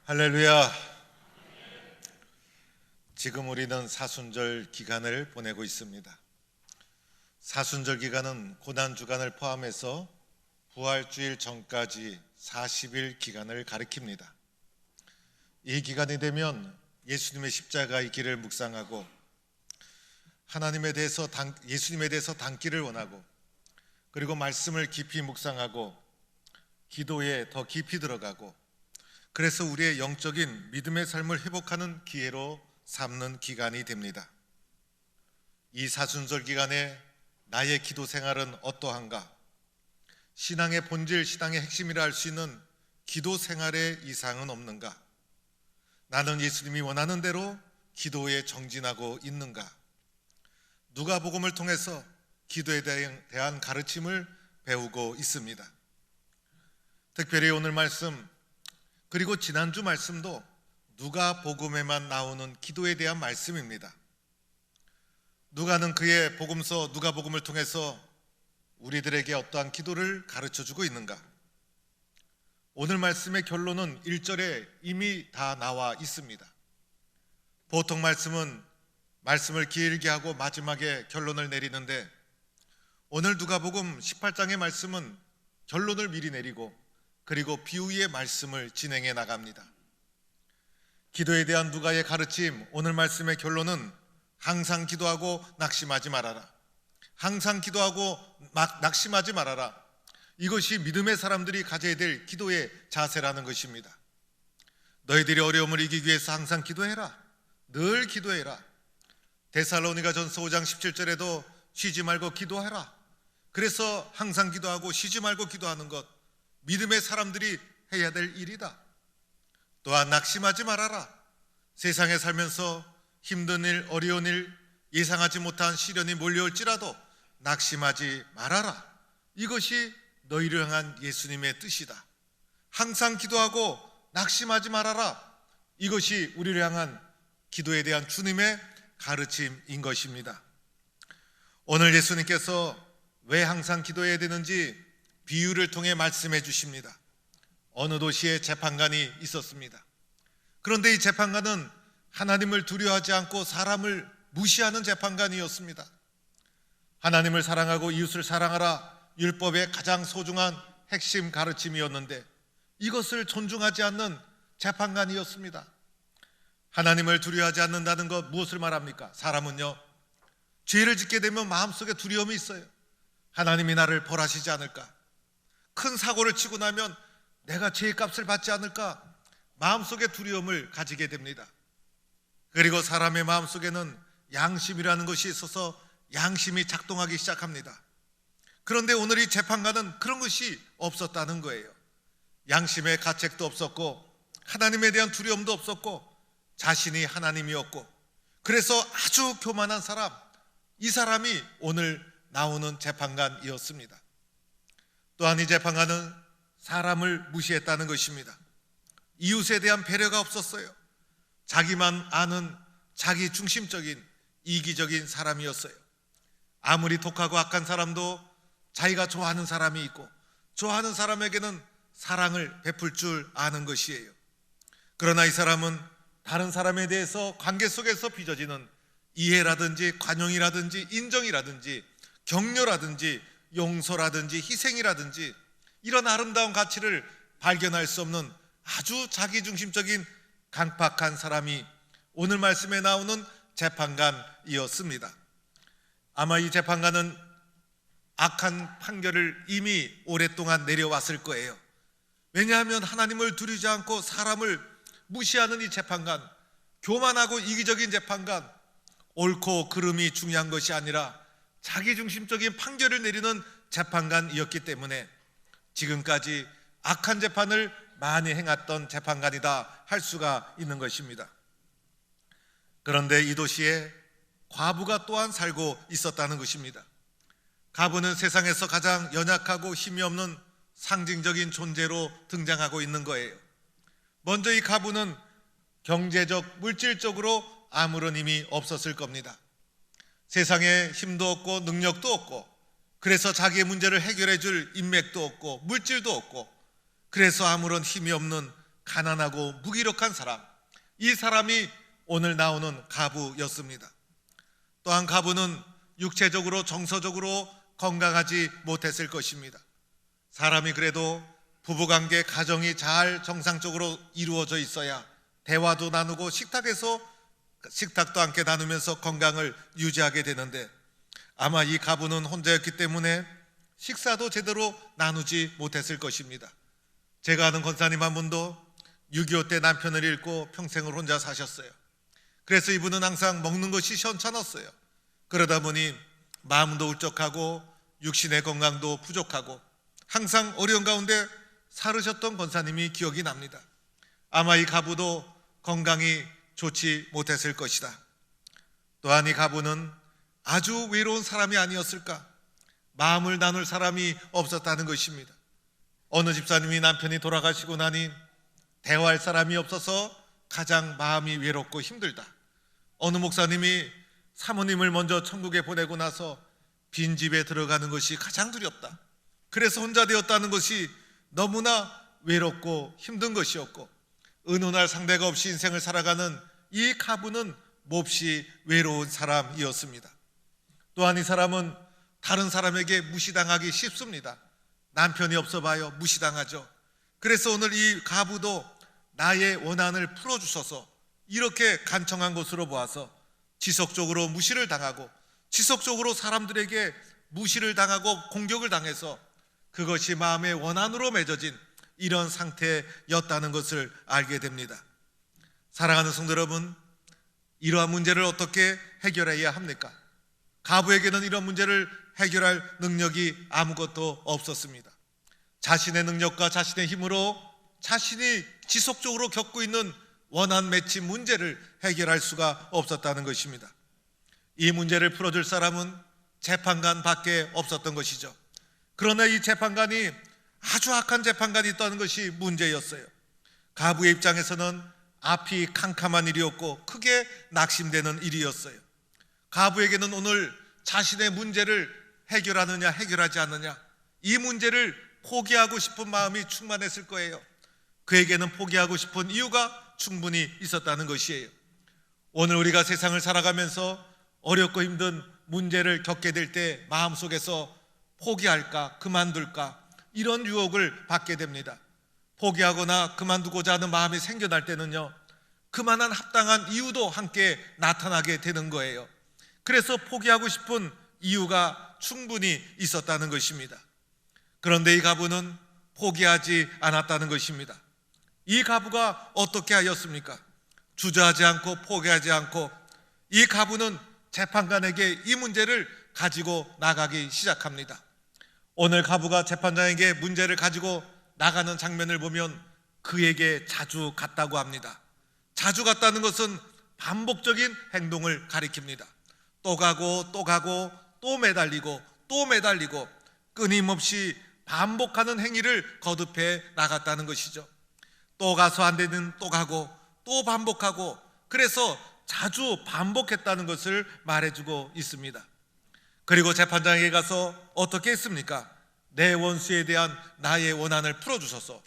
할렐루야. 지금 우리는 사순절 기간을 보내고 있습니다. 사순절 기간은 고난주간을 포함해서 부활주일 전까지 40일 기간을 가리킵니다. 이 기간이 되면 예수님의 십자가의 길을 묵상하고 예수님에 대해서 담기를 원하고, 그리고 말씀을 깊이 묵상하고 기도에 더 깊이 들어가고, 그래서 우리의 영적인 믿음의 삶을 회복하는 기회로 삼는 기간이 됩니다. 이 사순절 기간에 나의 기도 생활은 어떠한가? 신앙의 본질, 신앙의 핵심이라 할 수 있는 기도 생활의 이상은 없는가? 나는 예수님이 원하는 대로 기도에 정진하고 있는가? 누가복음을 통해서 기도에 대한 가르침을 배우고 있습니다. 특별히 오늘 말씀, 그리고 지난주 말씀도 누가복음에만 나오는 기도에 대한 말씀입니다. 누가는 그의 복음서 누가복음을 통해서 우리들에게 어떠한 기도를 가르쳐주고 있는가? 오늘 말씀의 결론은 1절에 이미 다 나와 있습니다. 보통 말씀을 길게 하고 마지막에 결론을 내리는데, 오늘 누가복음 18장의 말씀은 결론을 미리 내리고 그리고 비유의 말씀을 진행해 나갑니다. 기도에 대한 누가의 가르침, 오늘 말씀의 결론은 항상 기도하고 낙심하지 말아라. 항상 기도하고 낙심하지 말아라. 이것이 믿음의 사람들이 가져야 될 기도의 자세라는 것입니다. 너희들이 어려움을 이기기 위해서 항상 기도해라. 늘 기도해라. 데살로니가전서 5장 17절에도 쉬지 말고 기도하라. 그래서 항상 기도하고 쉬지 말고 기도하는 것, 믿음의 사람들이 해야 될 일이다. 또한 낙심하지 말아라. 세상에 살면서 힘든 일, 어려운 일, 예상하지 못한 시련이 몰려올지라도 낙심하지 말아라. 이것이 너희를 향한 예수님의 뜻이다. 항상 기도하고 낙심하지 말아라. 이것이 우리를 향한 기도에 대한 주님의 가르침인 것입니다. 오늘 예수님께서 왜 항상 기도해야 되는지 비유를 통해 말씀해 주십니다. 어느 도시에 재판관이 있었습니다. 그런데 이 재판관은 하나님을 두려워하지 않고 사람을 무시하는 재판관이었습니다. 하나님을 사랑하고 이웃을 사랑하라, 율법의 가장 소중한 핵심 가르침이었는데 이것을 존중하지 않는 재판관이었습니다. 하나님을 두려워하지 않는다는 것, 무엇을 말합니까? 사람은요, 죄를 짓게 되면 마음속에 두려움이 있어요. 하나님이 나를 벌하시지 않을까? 큰 사고를 치고 나면 내가 죄의 값을 받지 않을까? 마음속에 두려움을 가지게 됩니다. 그리고 사람의 마음속에는 양심이라는 것이 있어서 양심이 작동하기 시작합니다. 그런데 오늘 이 재판관은 그런 것이 없었다는 거예요. 양심의 가책도 없었고 하나님에 대한 두려움도 없었고 자신이 하나님이었고, 그래서 아주 교만한 사람, 이 사람이 오늘 나오는 재판관이었습니다. 또한 이 재판관은 사람을 무시했다는 것입니다. 이웃에 대한 배려가 없었어요. 자기만 아는 자기 중심적인 이기적인 사람이었어요. 아무리 독하고 악한 사람도 자기가 좋아하는 사람이 있고 좋아하는 사람에게는 사랑을 베풀 줄 아는 것이에요. 그러나 이 사람은 다른 사람에 대해서 관계 속에서 빚어지는 이해라든지 관용이라든지 인정이라든지 격려라든지 용서라든지 희생이라든지 이런 아름다운 가치를 발견할 수 없는 아주 자기중심적인 강팍한 사람이 오늘 말씀에 나오는 재판관이었습니다. 아마 이 재판관은 악한 판결을 이미 오랫동안 내려왔을 거예요. 왜냐하면 하나님을 두려워하지 않고 사람을 무시하는 이 재판관, 교만하고 이기적인 재판관, 옳고 그름이 중요한 것이 아니라 자기중심적인 판결을 내리는 재판관이었기 때문에 지금까지 악한 재판을 많이 행했던 재판관이다 할 수가 있는 것입니다. 그런데 이 도시에 과부가 또한 살고 있었다는 것입니다. 과부는 세상에서 가장 연약하고 힘이 없는 상징적인 존재로 등장하고 있는 거예요. 먼저 이 과부는 경제적, 물질적으로 아무런 힘이 없었을 겁니다. 세상에 힘도 없고 능력도 없고, 그래서 자기의 문제를 해결해 줄 인맥도 없고 물질도 없고, 그래서 아무런 힘이 없는 가난하고 무기력한 사람, 이 사람이 오늘 나오는 가부였습니다. 또한 가부는 육체적으로 정서적으로 건강하지 못했을 것입니다. 사람이 그래도 부부관계, 가정이 잘 정상적으로 이루어져 있어야 대화도 나누고 식탁도 함께 나누면서 건강을 유지하게 되는데, 아마 이 가부는 혼자였기 때문에 식사도 제대로 나누지 못했을 것입니다. 제가 아는 권사님 한 분도 6.25 때 남편을 잃고 평생을 혼자 사셨어요. 그래서 이분은 항상 먹는 것이 시원찮았어요. 그러다 보니 마음도 울적하고 육신의 건강도 부족하고 항상 어려운 가운데 살으셨던 권사님이 기억이 납니다. 아마 이 가부도 건강이 좋지 못했을 것이다. 또한 이 가부는 아주 외로운 사람이 아니었을까? 마음을 나눌 사람이 없었다는 것입니다. 어느 집사님이 남편이 돌아가시고 나니 대화할 사람이 없어서 가장 마음이 외롭고 힘들다. 어느 목사님이 사모님을 먼저 천국에 보내고 나서 빈집에 들어가는 것이 가장 두렵다. 그래서 혼자 되었다는 것이 너무나 외롭고 힘든 것이었고, 의논할 상대가 없이 인생을 살아가는 이 가부는 몹시 외로운 사람이었습니다. 또한 이 사람은 다른 사람에게 무시당하기 쉽습니다. 남편이 없어 봐요, 무시당하죠. 그래서 오늘 이 가부도 나의 원한을 풀어주셔서 이렇게 간청한 것으로 보아서 지속적으로 무시를 당하고 지속적으로 사람들에게 무시를 당하고 공격을 당해서 그것이 마음의 원한으로 맺어진 이런 상태였다는 것을 알게 됩니다. 사랑하는 성도 여러분, 이러한 문제를 어떻게 해결해야 합니까? 가부에게는 이런 문제를 해결할 능력이 아무것도 없었습니다. 자신의 능력과 자신의 힘으로 자신이 지속적으로 겪고 있는 원한 맺힌 문제를 해결할 수가 없었다는 것입니다. 이 문제를 풀어줄 사람은 재판관 밖에 없었던 것이죠. 그러나 이 재판관이 아주 악한 재판관이 있다는 것이 문제였어요. 가부의 입장에서는 앞이 캄캄한 일이었고 크게 낙심되는 일이었어요. 가부에게는 오늘 자신의 문제를 해결하느냐 해결하지 않느냐, 이 문제를 포기하고 싶은 마음이 충만했을 거예요. 그에게는 포기하고 싶은 이유가 충분히 있었다는 것이에요. 오늘 우리가 세상을 살아가면서 어렵고 힘든 문제를 겪게 될 때 마음속에서 포기할까 그만둘까 이런 유혹을 받게 됩니다. 포기하거나 그만두고자 하는 마음이 생겨날 때는요, 그만한 합당한 이유도 함께 나타나게 되는 거예요. 그래서 포기하고 싶은 이유가 충분히 있었다는 것입니다. 그런데 이 가부는 포기하지 않았다는 것입니다. 이 가부가 어떻게 하였습니까? 주저하지 않고 포기하지 않고 이 가부는 재판관에게 이 문제를 가지고 나가기 시작합니다. 오늘 가부가 재판장에게 문제를 가지고 나가는 장면을 보면 그에게 자주 갔다고 합니다. 자주 갔다는 것은 반복적인 행동을 가리킵니다. 또 가고 또 가고 또 매달리고 또 매달리고 끊임없이 반복하는 행위를 거듭해 나갔다는 것이죠. 또 가서 안 되는 또 가고 또 반복하고, 그래서 자주 반복했다는 것을 말해주고 있습니다. 그리고 재판장에게 가서 어떻게 했습니까? 내 원수에 대한 나의 원한을 풀어주셔서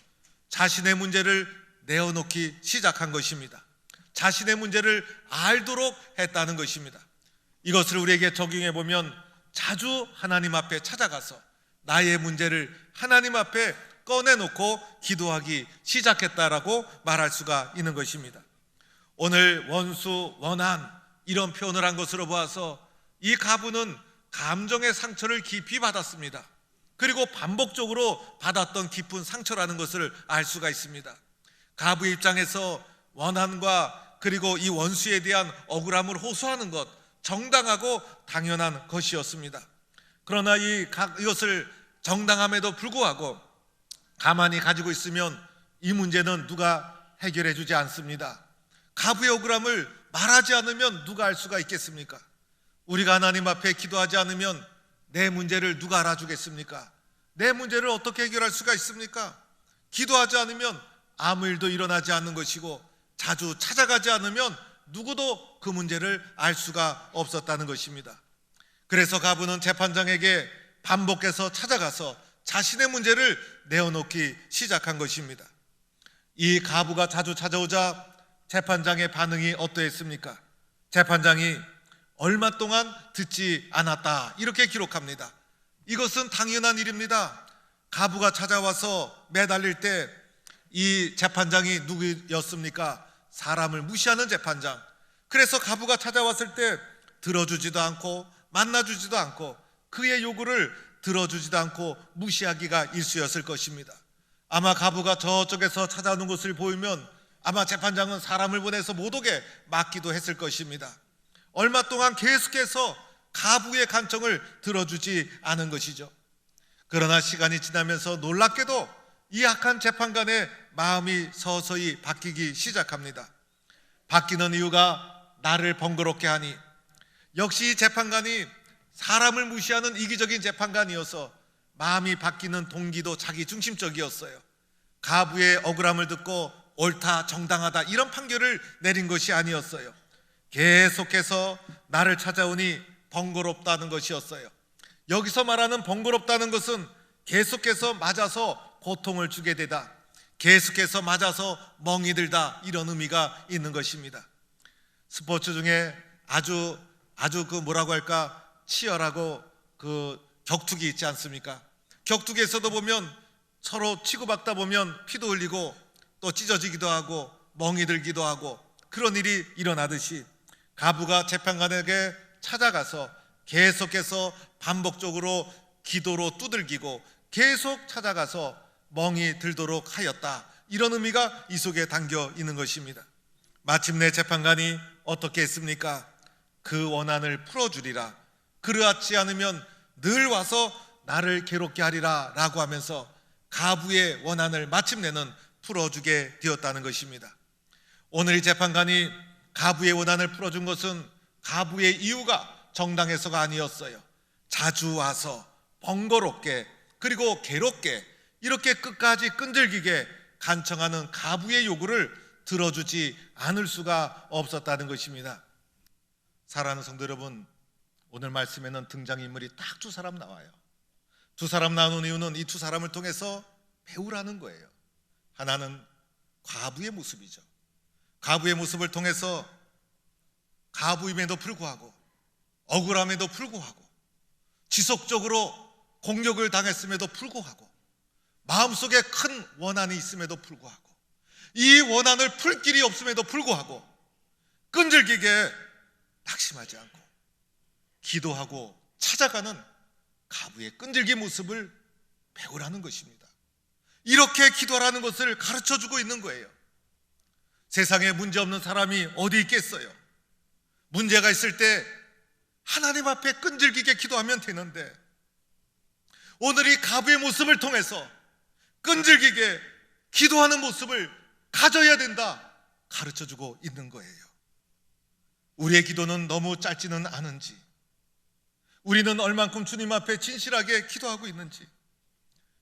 자신의 문제를 내어놓기 시작한 것입니다. 자신의 문제를 알도록 했다는 것입니다. 이것을 우리에게 적용해 보면 자주 하나님 앞에 찾아가서 나의 문제를 하나님 앞에 꺼내놓고 기도하기 시작했다라고 말할 수가 있는 것입니다. 오늘 원수, 원한 이런 표현을 한 것으로 보아서 이 가부는 감정의 상처를 깊이 받았습니다. 그리고 반복적으로 받았던 깊은 상처라는 것을 알 수가 있습니다. 가부의 입장에서 원한과 그리고 이 원수에 대한 억울함을 호소하는 것, 정당하고 당연한 것이었습니다. 그러나 이것을 정당함에도 불구하고 가만히 가지고 있으면 이 문제는 누가 해결해 주지 않습니다. 가부의 억울함을 말하지 않으면 누가 알 수가 있겠습니까? 우리가 하나님 앞에 기도하지 않으면 내 문제를 누가 알아주겠습니까? 내 문제를 어떻게 해결할 수가 있습니까? 기도하지 않으면 아무 일도 일어나지 않는 것이고, 자주 찾아가지 않으면 누구도 그 문제를 알 수가 없었다는 것입니다. 그래서 가부는 재판장에게 반복해서 찾아가서 자신의 문제를 내어놓기 시작한 것입니다. 이 가부가 자주 찾아오자 재판장의 반응이 어떠했습니까? 재판장이 얼마 동안 듣지 않았다 이렇게 기록합니다. 이것은 당연한 일입니다. 가부가 찾아와서 매달릴 때 이 재판장이 누구였습니까? 사람을 무시하는 재판장. 그래서 가부가 찾아왔을 때 들어주지도 않고 만나주지도 않고 그의 요구를 들어주지도 않고 무시하기가 일쑤였을 것입니다. 아마 가부가 저쪽에서 찾아오는 것을 보이면 아마 재판장은 사람을 보내서 못 오게 막기도 했을 것입니다. 얼마 동안 계속해서 가부의 간청을 들어주지 않은 것이죠. 그러나 시간이 지나면서 놀랍게도 이 악한 재판관의 마음이 서서히 바뀌기 시작합니다. 바뀌는 이유가 나를 번거롭게 하니, 역시 이 재판관이 사람을 무시하는 이기적인 재판관이어서 마음이 바뀌는 동기도 자기중심적이었어요. 가부의 억울함을 듣고 옳다 정당하다 이런 판결을 내린 것이 아니었어요. 계속해서 나를 찾아오니 번거롭다는 것이었어요. 여기서 말하는 번거롭다는 것은 계속해서 맞아서 고통을 주게 되다, 계속해서 맞아서 멍이 들다 이런 의미가 있는 것입니다. 스포츠 중에 아주 그 뭐라고 할까 치열하고 그 격투기 있지 않습니까? 격투기에서도 보면 서로 치고받다 보면 피도 흘리고 또 찢어지기도 하고 멍이 들기도 하고 그런 일이 일어나듯이 가부가 재판관에게 찾아가서 계속해서 반복적으로 기도로 두들기고 계속 찾아가서 멍이 들도록 하였다, 이런 의미가 이 속에 담겨 있는 것입니다. 마침내 재판관이 어떻게 했습니까? 그 원한을 풀어주리라, 그러하지 않으면 늘 와서 나를 괴롭게 하리라 라고 하면서 가부의 원한을 마침내는 풀어주게 되었다는 것입니다. 오늘 이 재판관이 가부의 원한을 풀어준 것은 가부의 이유가 정당해서가 아니었어요. 자주 와서 번거롭게 그리고 괴롭게 이렇게 끝까지 끈질기게 간청하는 가부의 요구를 들어주지 않을 수가 없었다는 것입니다. 사랑하는 성도 여러분, 오늘 말씀에는 등장인물이 딱 두 사람 나와요. 두 사람 나오는 이유는 이 두 사람을 통해서 배우라는 거예요. 하나는 과부의 모습이죠. 과부의 모습을 통해서 과부임에도 불구하고 억울함에도 불구하고 지속적으로 공격을 당했음에도 불구하고 마음속에 큰 원한이 있음에도 불구하고 이 원한을 풀 길이 없음에도 불구하고 끈질기게 낙심하지 않고 기도하고 찾아가는 가부의 끈질긴 모습을 배우라는 것입니다. 이렇게 기도하라는 것을 가르쳐주고 있는 거예요. 세상에 문제 없는 사람이 어디 있겠어요? 문제가 있을 때 하나님 앞에 끈질기게 기도하면 되는데 오늘 이 가부의 모습을 통해서 끈질기게 기도하는 모습을 가져야 된다 가르쳐주고 있는 거예요. 우리의 기도는 너무 짧지는 않은지, 우리는 얼만큼 주님 앞에 진실하게 기도하고 있는지.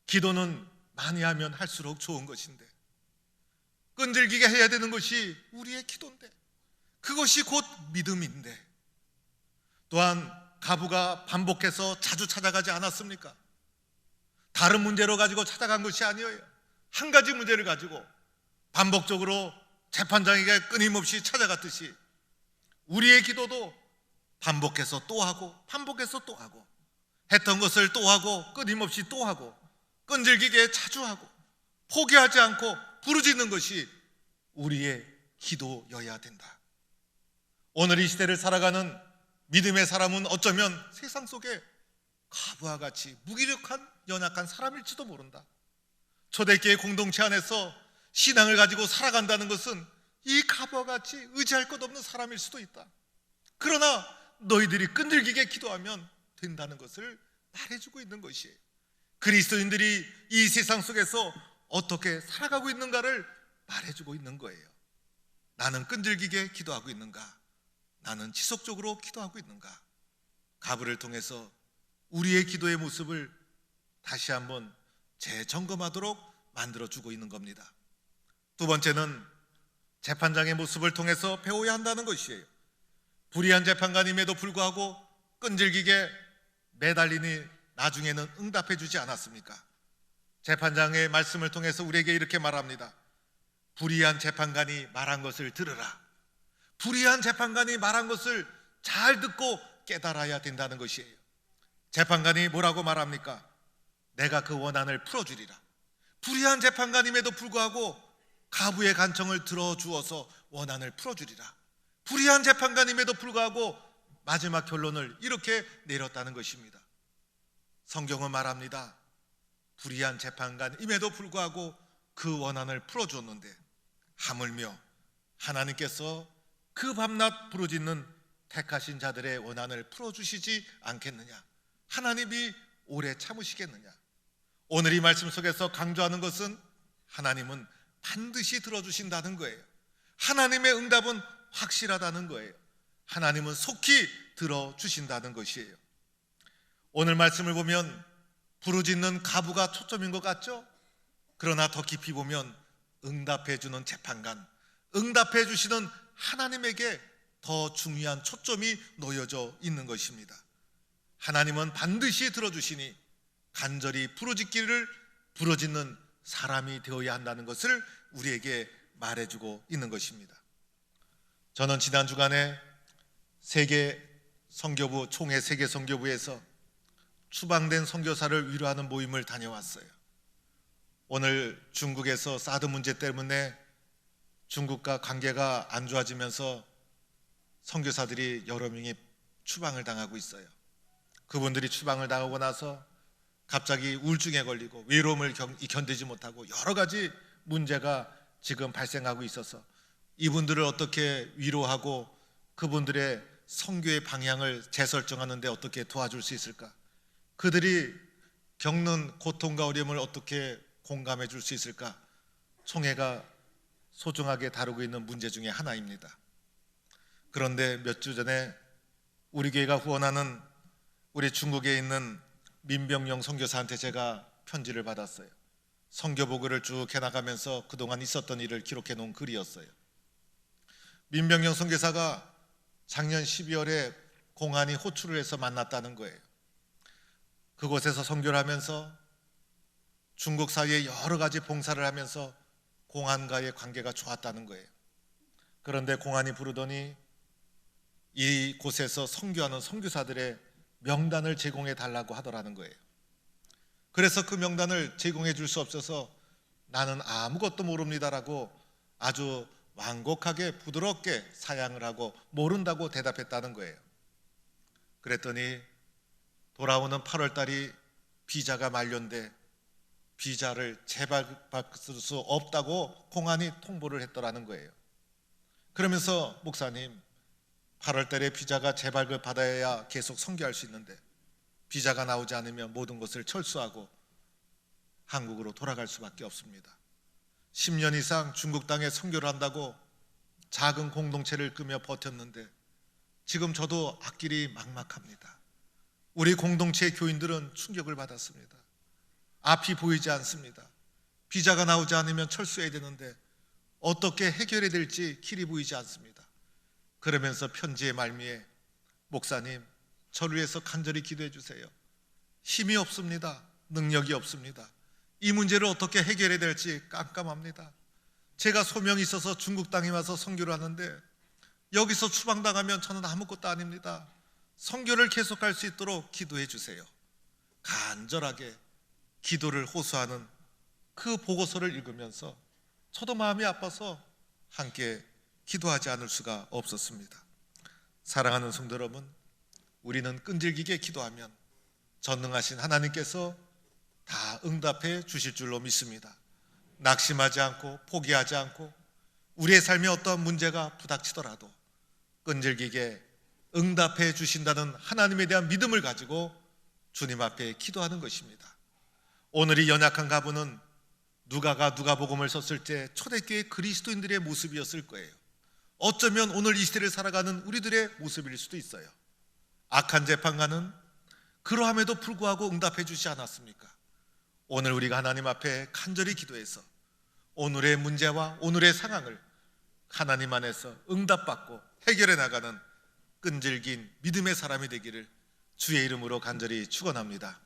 기도는 많이 하면 할수록 좋은 것인데 끈질기게 해야 되는 것이 우리의 기도인데 그것이 곧 믿음인데, 또한 가부가 반복해서 자주 찾아가지 않았습니까? 다른 문제로 가지고 찾아간 것이 아니에요. 한 가지 문제를 가지고 반복적으로 재판장에게 끊임없이 찾아갔듯이 우리의 기도도 반복해서 또 하고 반복해서 또 하고 했던 것을 또 하고 끊임없이 또 하고 끈질기게 자주 하고 포기하지 않고 부르짖는 것이 우리의 기도여야 된다. 오늘 이 시대를 살아가는 믿음의 사람은 어쩌면 세상 속에 가부와 같이 무기력한 연약한 사람일지도 모른다. 초대교회 공동체 안에서 신앙을 가지고 살아간다는 것은 이 가부와 같이 의지할 것 없는 사람일 수도 있다. 그러나 너희들이 끈질기게 기도하면 된다는 것을 말해주고 있는 것이에요. 그리스도인들이 이 세상 속에서 어떻게 살아가고 있는가를 말해주고 있는 거예요. 나는 끈질기게 기도하고 있는가? 나는 지속적으로 기도하고 있는가? 가부를 통해서 우리의 기도의 모습을 다시 한번 재점검하도록 만들어주고 있는 겁니다. 두 번째는 재판장의 모습을 통해서 배워야 한다는 것이에요. 불의한 재판관임에도 불구하고 끈질기게 매달리니 나중에는 응답해 주지 않았습니까? 재판장의 말씀을 통해서 우리에게 이렇게 말합니다. 불의한 재판관이 말한 것을 들으라. 불의한 재판관이 말한 것을 잘 듣고 깨달아야 된다는 것이에요. 재판관이 뭐라고 말합니까? 내가 그 원한을 풀어주리라. 불의한 재판관임에도 불구하고 가부의 간청을 들어주어서 원한을 풀어주리라. 불의한 재판관임에도 불구하고 마지막 결론을 이렇게 내렸다는 것입니다. 성경은 말합니다. 불의한 재판관임에도 불구하고 그 원한을 풀어줬는데 하물며 하나님께서 그 밤낮 부르짖는 택하신 자들의 원한을 풀어주시지 않겠느냐? 하나님이 오래 참으시겠느냐? 오늘 이 말씀 속에서 강조하는 것은 하나님은 반드시 들어주신다는 거예요. 하나님의 응답은 확실하다는 거예요. 하나님은 속히 들어주신다는 것이에요. 오늘 말씀을 보면 부르짖는 가부가 초점인 것 같죠? 그러나 더 깊이 보면 응답해 주는 재판관, 응답해 주시는 하나님에게 더 중요한 초점이 놓여져 있는 것입니다. 하나님은 반드시 들어주시니 간절히 부르짖는 사람이 되어야 한다는 것을 우리에게 말해주고 있는 것입니다. 저는 지난 주간에 총회 세계 선교부에서 추방된 선교사를 위로하는 모임을 다녀왔어요. 오늘 중국에서 사드 문제 때문에 중국과 관계가 안 좋아지면서 선교사들이 여러 명이 추방을 당하고 있어요. 그분들이 추방을 당하고 나서 갑자기 우울증에 걸리고 외로움을 견디지 못하고 여러 가지 문제가 지금 발생하고 있어서 이분들을 어떻게 위로하고 그분들의 선교의 방향을 재설정하는 데 어떻게 도와줄 수 있을까? 그들이 겪는 고통과 어려움을 어떻게 공감해 줄 수 있을까? 총회가 소중하게 다루고 있는 문제 중에 하나입니다. 그런데 몇 주 전에 우리 교회가 후원하는 우리 중국에 있는 민병영 선교사한테 제가 편지를 받았어요. 선교 보고를 쭉 해나가면서 그동안 있었던 일을 기록해 놓은 글이었어요. 민병영 선교사가 작년 12월에 공안이 호출을 해서 만났다는 거예요. 그곳에서 선교를 하면서 중국 사회에 여러 가지 봉사를 하면서 공안과의 관계가 좋았다는 거예요. 그런데 공안이 부르더니 이곳에서 선교하는 선교사들의 명단을 제공해 달라고 하더라는 거예요. 그래서 그 명단을 제공해 줄 수 없어서 나는 아무것도 모릅니다라고 아주 완곡하게 부드럽게 사양을 하고 모른다고 대답했다는 거예요. 그랬더니 돌아오는 8월 달이 비자가 만료인데 비자를 재발받을 수 없다고 공안이 통보를 했더라는 거예요. 그러면서 목사님, 8월 달에 비자가 재발을 받아야 계속 선교할 수 있는데 비자가 나오지 않으면 모든 것을 철수하고 한국으로 돌아갈 수밖에 없습니다. 10년 이상 중국 땅에 선교를 한다고 작은 공동체를 꾸며 버텼는데 지금 저도 앞길이 막막합니다. 우리 공동체 교인들은 충격을 받았습니다. 앞이 보이지 않습니다. 비자가 나오지 않으면 철수해야 되는데 어떻게 해결해야 될지 길이 보이지 않습니다. 그러면서 편지의 말미에 목사님, 저를 위해서 간절히 기도해 주세요. 힘이 없습니다. 능력이 없습니다. 이 문제를 어떻게 해결해야 될지 깜깜합니다. 제가 소명이 있어서 중국 땅에 와서 선교를 하는데 여기서 추방당하면 저는 아무것도 아닙니다. 선교를 계속할 수 있도록 기도해 주세요. 간절하게 기도를 호소하는 그 보고서를 읽으면서 저도 마음이 아파서 함께 기도하지 않을 수가 없었습니다. 사랑하는 성도 여러분, 우리는 끈질기게 기도하면 전능하신 하나님께서 다 응답해 주실 줄로 믿습니다. 낙심하지 않고 포기하지 않고 우리의 삶에 어떠한 문제가 부닥치더라도 끈질기게 응답해 주신다는 하나님에 대한 믿음을 가지고 주님 앞에 기도하는 것입니다. 오늘 이 연약한 가부는 누가가 누가복음을 썼을 때 초대교회 그리스도인들의 모습이었을 거예요. 어쩌면 오늘 이 시대를 살아가는 우리들의 모습일 수도 있어요. 악한 재판관은 그러함에도 불구하고 응답해 주지 않았습니까? 오늘 우리가 하나님 앞에 간절히 기도해서 오늘의 문제와 오늘의 상황을 하나님 안에서 응답받고 해결해 나가는 끈질긴 믿음의 사람이 되기를 주의 이름으로 간절히 축원합니다.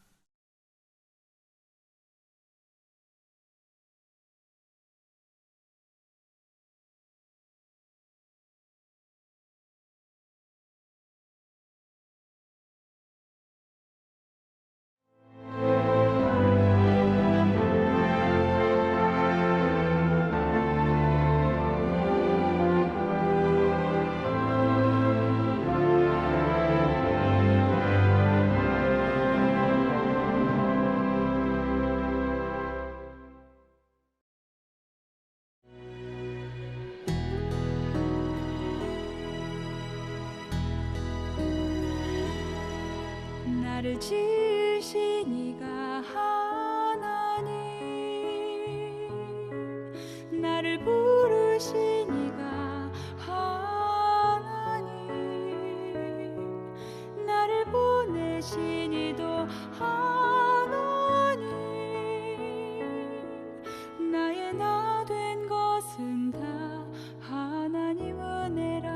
나를 지으신 이가 하나님, 나를 부르신 이가 하나님, 나를 보내신 이도 하나님, 나의 나 된 것은 다 하나님 은혜라.